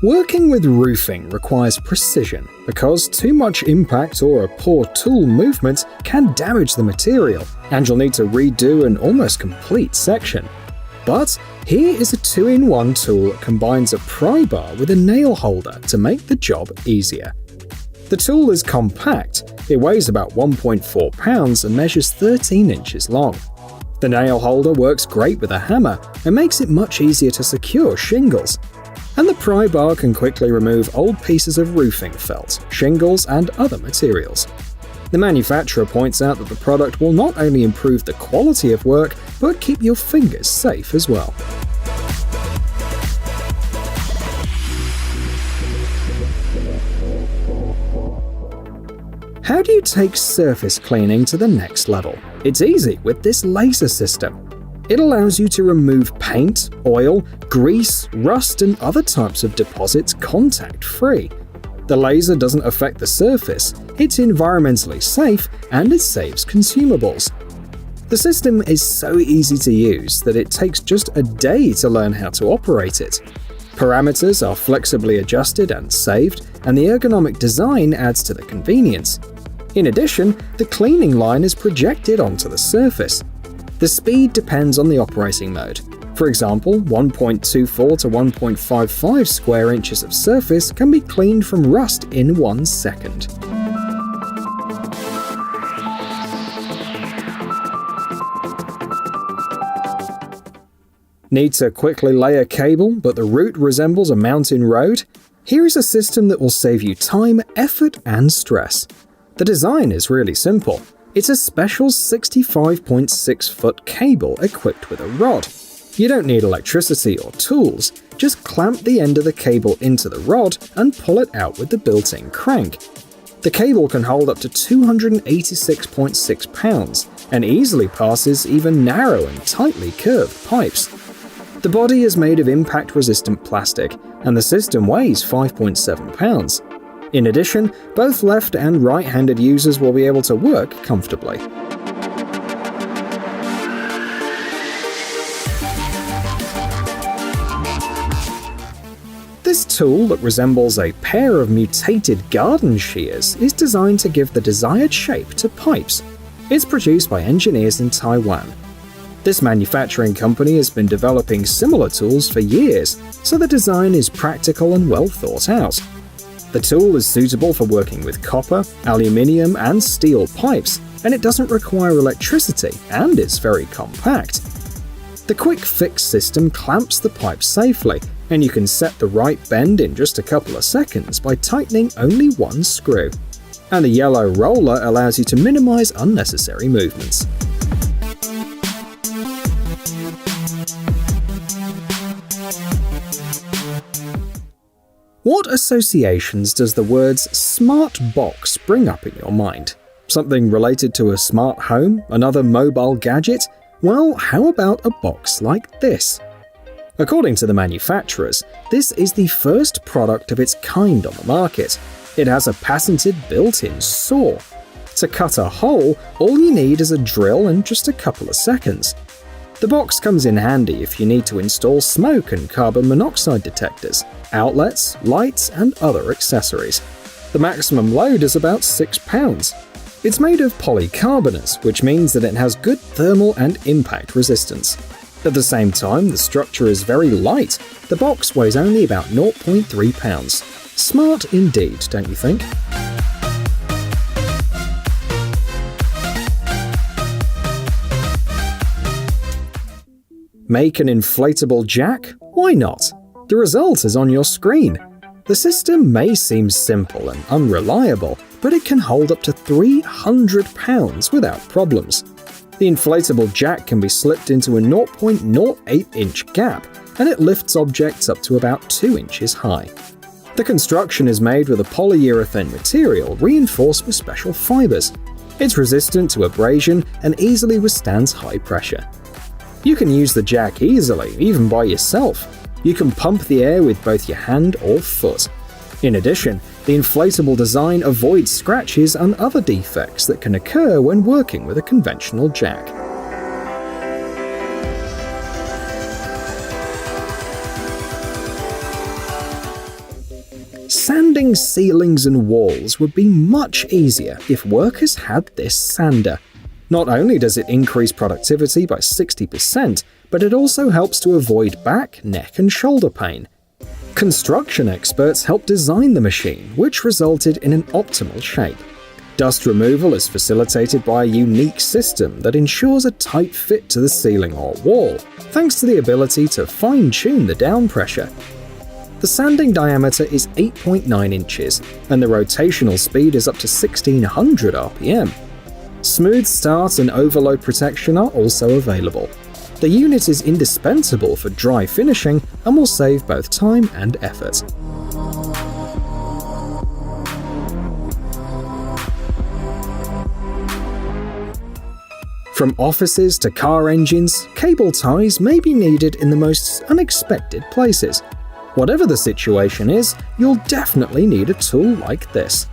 Working with roofing requires precision because too much impact or a poor tool movement can damage the material, and you'll need to redo an almost complete section. But here is a 2-in-1 tool that combines a pry bar with a nail holder to make the job easier. The tool is compact, it weighs about 1.4 pounds and measures 13 inches long. The nail holder works great with a hammer and makes it much easier to secure shingles. And the pry bar can quickly remove old pieces of roofing felt, shingles, and other materials. The manufacturer points out that the product will not only improve the quality of work, but keep your fingers safe as well. How do you take surface cleaning to the next level? It's easy with this laser system. It allows you to remove paint, oil, grease, rust, and other types of deposits contact-free. The laser doesn't affect the surface, it's environmentally safe, and it saves consumables. The system is so easy to use that it takes just a day to learn how to operate it. Parameters are flexibly adjusted and saved, and the ergonomic design adds to the convenience. In addition, the cleaning line is projected onto the surface. The speed depends on the operating mode. For example, 1.24 to 1.55 square inches of surface can be cleaned from rust in 1 second. Need to quickly lay a cable, but the route resembles a mountain road? Here is a system that will save you time, effort, and stress. The design is really simple. It's a special 65.6-foot cable equipped with a rod. You don't need electricity or tools, just clamp the end of the cable into the rod and pull it out with the built-in crank. The cable can hold up to 286.6 pounds and easily passes even narrow and tightly curved pipes. The body is made of impact-resistant plastic, and the system weighs 5.7 pounds. In addition, both left and right-handed users will be able to work comfortably. This tool that resembles a pair of mutated garden shears is designed to give the desired shape to pipes. It's produced by engineers in Taiwan. This manufacturing company has been developing similar tools for years, so the design is practical and well thought out. The tool is suitable for working with copper, aluminium, and steel pipes, and it doesn't require electricity and is very compact. The quick fix system clamps the pipe safely, and you can set the right bend in just a couple of seconds by tightening only one screw. And the yellow roller allows you to minimize unnecessary movements. What associations does the words smart box bring up in your mind? Something related to a smart home? Another mobile gadget? Well, how about a box like this? According to the manufacturers, this is the first product of its kind on the market. It has a patented built-in saw. To cut a hole, all you need is a drill and just a couple of seconds. The box comes in handy if you need to install smoke and carbon monoxide detectors, outlets, lights, and other accessories. The maximum load is about 6 pounds. It's made of polycarbonate, which means that it has good thermal and impact resistance. At the same time, the structure is very light. The box weighs only about 0.3 pounds. Smart indeed, don't you think? Make an inflatable jack? Why not? The result is on your screen. The system may seem simple and unreliable, but it can hold up to 300 pounds without problems. The inflatable jack can be slipped into a 0.08-inch gap, and it lifts objects up to about 2 inches high. The construction is made with a polyurethane material reinforced with special fibers. It's resistant to abrasion and easily withstands high pressure. You can use the jack easily, even by yourself. You can pump the air with both your hand or foot. In addition, the inflatable design avoids scratches and other defects that can occur when working with a conventional jack. Sanding ceilings and walls would be much easier if workers had this sander. Not only does it increase productivity by 60%, but it also helps to avoid back, neck, and shoulder pain. Construction experts helped design the machine, which resulted in an optimal shape. Dust removal is facilitated by a unique system that ensures a tight fit to the ceiling or wall, thanks to the ability to fine-tune the down pressure. The sanding diameter is 8.9 inches, and the rotational speed is up to 1600 RPM. Smooth start and overload protection are also available. The unit is indispensable for dry finishing and will save both time and effort. From offices to car engines, cable ties may be needed in the most unexpected places. Whatever the situation is, you'll definitely need a tool like this.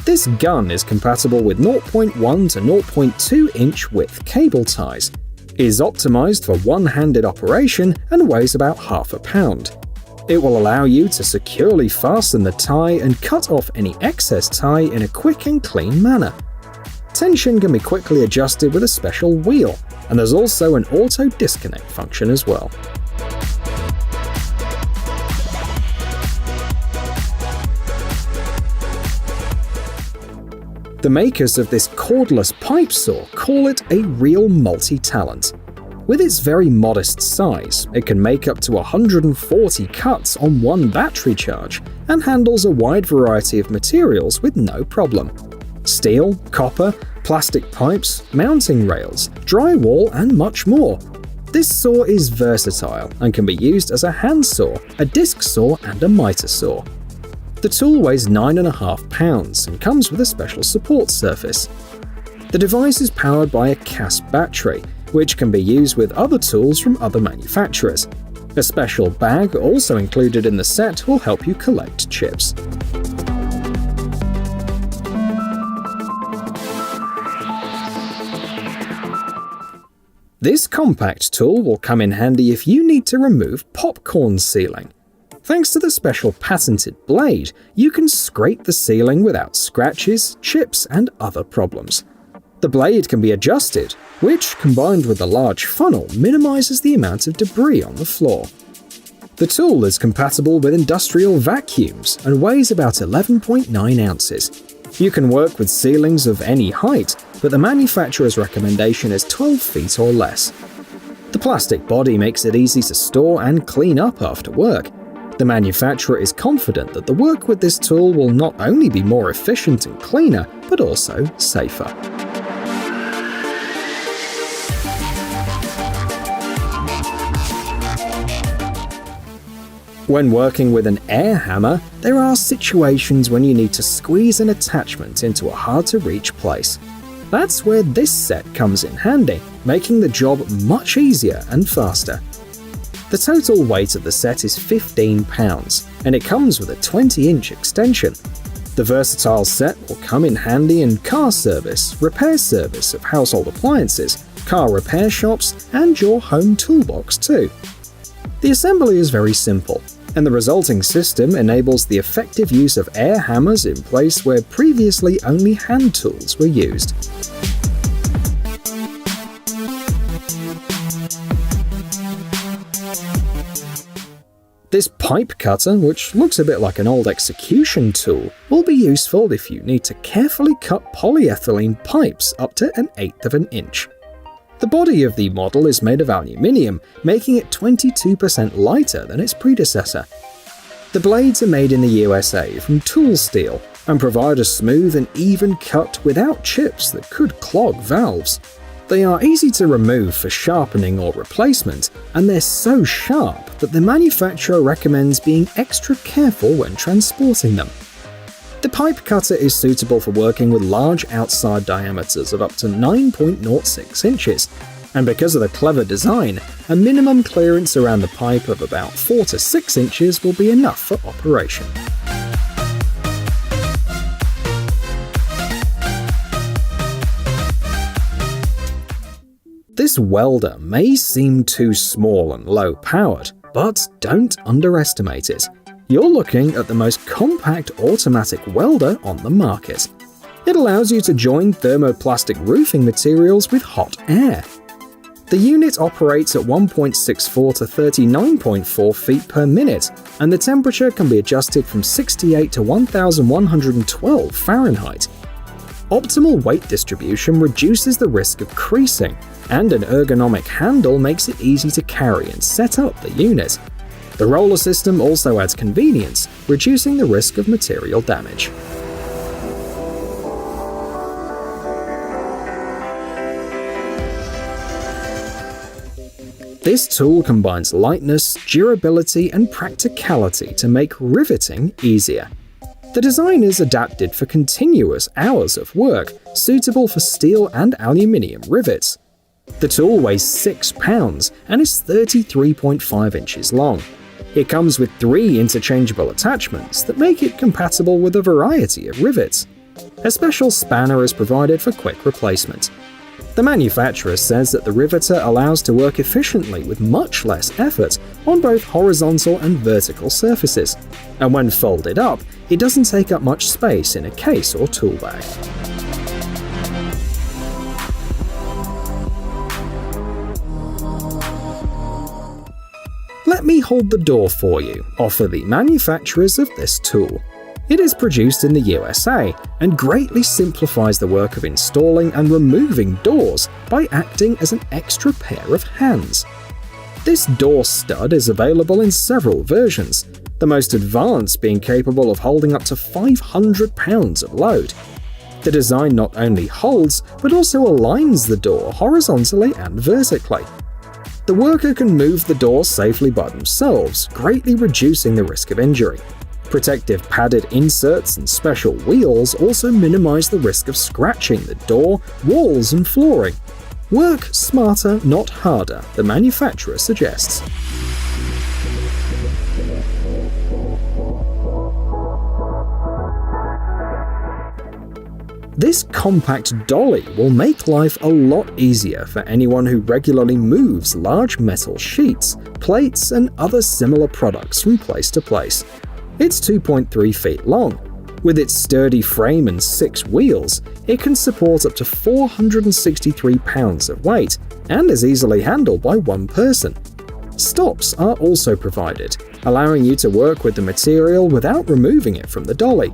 This gun is compatible with 0.1 to 0.2 inch width cable ties, is optimized for one-handed operation, and weighs about half a pound. It will allow you to securely fasten the tie and cut off any excess tie in a quick and clean manner. Tension can be quickly adjusted with a special wheel, and there's also an auto disconnect function as well. The makers of this cordless pipe saw call it a real multi-talent. With its very modest size, it can make up to 140 cuts on one battery charge and handles a wide variety of materials with no problem. Steel, copper, plastic pipes, mounting rails, drywall, and much more. This saw is versatile and can be used as a hand saw, a disc saw, and a miter saw. The tool weighs 9.5 pounds and comes with a special support surface. The device is powered by a CAS battery, which can be used with other tools from other manufacturers. A special bag also included in the set will help you collect chips. This compact tool will come in handy if you need to remove popcorn ceiling. Thanks to the special patented blade, you can scrape the ceiling without scratches, chips, and other problems. The blade can be adjusted, which, combined with the large funnel, minimizes the amount of debris on the floor. The tool is compatible with industrial vacuums and weighs about 11.9 ounces. You can work with ceilings of any height, but the manufacturer's recommendation is 12 feet or less. The plastic body makes it easy to store and clean up after work. The manufacturer is confident that the work with this tool will not only be more efficient and cleaner, but also safer. When working with an air hammer, there are situations when you need to squeeze an attachment into a hard-to-reach place. That's where this set comes in handy, making the job much easier and faster. The total weight of the set is 15 pounds, and it comes with a 20-inch extension. The versatile set will come in handy in car service, repair service of household appliances, car repair shops, and your home toolbox too. The assembly is very simple, and the resulting system enables the effective use of air hammers in place where previously only hand tools were used. This pipe cutter, which looks a bit like an old execution tool, will be useful if you need to carefully cut polyethylene pipes up to 1/8 of an inch. The body of the model is made of aluminium, making it 22% lighter than its predecessor. The blades are made in the USA from tool steel and provide a smooth and even cut without chips that could clog valves. They are easy to remove for sharpening or replacement, and they're so sharp that the manufacturer recommends being extra careful when transporting them. The pipe cutter is suitable for working with large outside diameters of up to 9.06 inches, and because of the clever design, a minimum clearance around the pipe of about 4 to 6 inches will be enough for operation. This welder may seem too small and low-powered, but don't underestimate it. You're looking at the most compact automatic welder on the market. It allows you to join thermoplastic roofing materials with hot air. The unit operates at 1.64 to 39.4 feet per minute, and the temperature can be adjusted from 68 to 1112 Fahrenheit. Optimal weight distribution reduces the risk of creasing, and an ergonomic handle makes it easy to carry and set up the unit. The roller system also adds convenience, reducing the risk of material damage. This tool combines lightness, durability, and practicality to make riveting easier. The design is adapted for continuous hours of work, suitable for steel and aluminium rivets. The tool weighs 6 pounds and is 33.5 inches long. It comes with 3 interchangeable attachments that make it compatible with a variety of rivets. A special spanner is provided for quick replacement. The manufacturer says that the riveter allows to work efficiently with much less effort on both horizontal and vertical surfaces, and when folded up, it doesn't take up much space in a case or tool bag. Let me hold the door for you, offer the manufacturers of this tool. It is produced in the USA and greatly simplifies the work of installing and removing doors by acting as an extra pair of hands. This door stud is available in several versions, the most advanced being capable of holding up to 500 pounds of load. The design not only holds, but also aligns the door horizontally and vertically. The worker can move the door safely by themselves, greatly reducing the risk of injury. Protective padded inserts and special wheels also minimize the risk of scratching the door, walls, and flooring. Work smarter, not harder, the manufacturer suggests. This compact dolly will make life a lot easier for anyone who regularly moves large metal sheets, plates, and other similar products from place to place. It's 2.3 feet long. With its sturdy frame and 6 wheels, it can support up to 463 pounds of weight and is easily handled by one person. Stops are also provided, allowing you to work with the material without removing it from the dolly.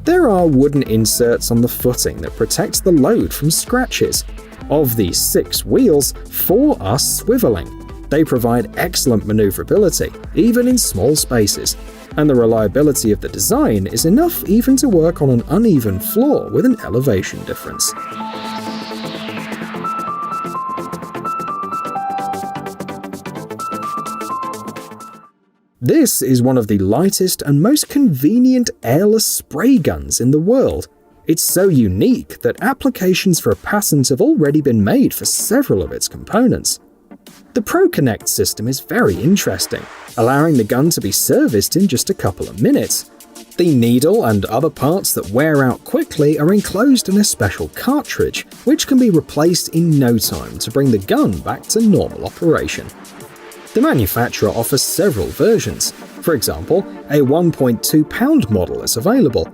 There are wooden inserts on the footing that protect the load from scratches. Of these 6 wheels, 4 are swiveling. They provide excellent maneuverability, even in small spaces, and the reliability of the design is enough even to work on an uneven floor with an elevation difference. This is one of the lightest and most convenient airless spray guns in the world. It's so unique that applications for a patent have already been made for several of its components. The ProConnect system is very interesting, allowing the gun to be serviced in just a couple of minutes. The needle and other parts that wear out quickly are enclosed in a special cartridge, which can be replaced in no time to bring the gun back to normal operation. The manufacturer offers several versions. For example, a 1.2 pound model is available.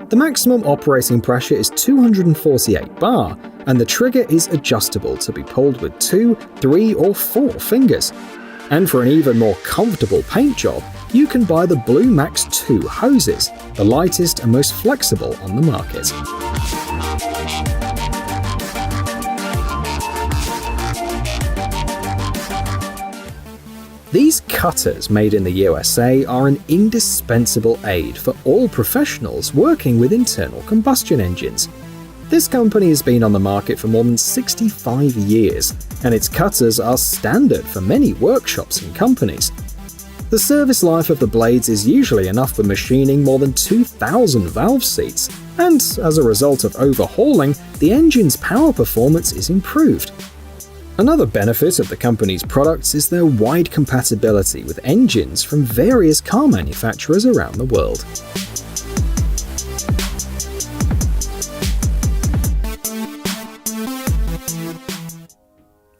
The maximum operating pressure is 248 bar, and the trigger is adjustable to be pulled with 2, 3, or 4 fingers. And for an even more comfortable paint job, you can buy the Blue Max 2 hoses, the lightest and most flexible on the market. These cutters made in the USA are an indispensable aid for all professionals working with internal combustion engines. This company has been on the market for more than 65 years, and its cutters are standard for many workshops and companies. The service life of the blades is usually enough for machining more than 2,000 valve seats, and as a result of overhauling, the engine's power performance is improved. Another benefit of the company's products is their wide compatibility with engines from various car manufacturers around the world.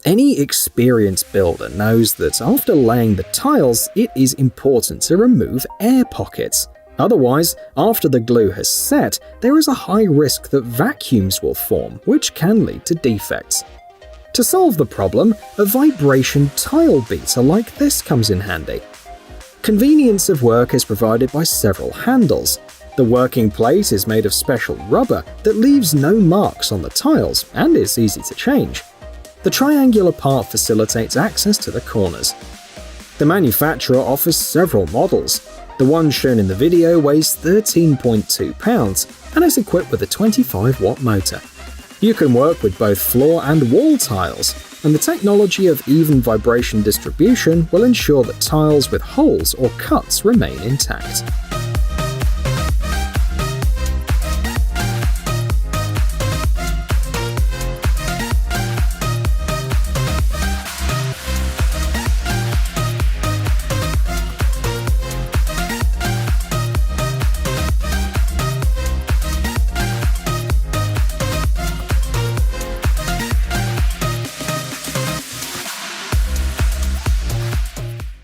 Any Any experienced builder knows that after laying the tiles, it is important to remove air pockets. Otherwise, after the glue has set, there is a high risk that vacuums will form, which can lead to defects. To solve the problem, a vibration tile beater like this comes in handy. Convenience of work is provided by several handles. The working plate is made of special rubber that leaves no marks on the tiles and is easy to change. The triangular part facilitates access to the corners. The manufacturer offers several models. The one shown in the video weighs 13.2 pounds and is equipped with a 25-watt motor. You can work with both floor and wall tiles, and the technology of even vibration distribution will ensure that tiles with holes or cuts remain intact.